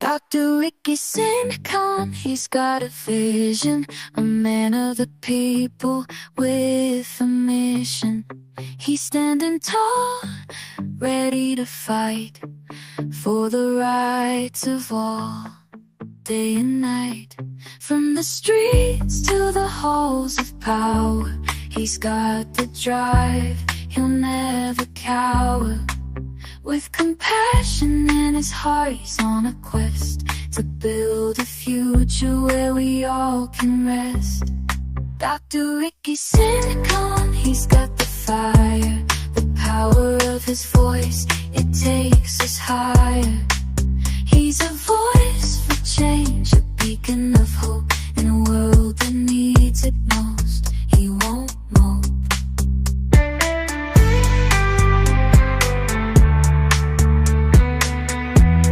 Dr. Ricky Sinicon, he's got a vision, a man of the people with a mission. He's standing tall, ready to fight for the rights of all, day and night. From the streets to the halls of power, he's got the drive, he'll never cower. With compassion in his heart, he's on a quest to build a future where we all can rest. Dr. Ricky Sinicon, he's got the fire, the power of his voice, it takes us higher.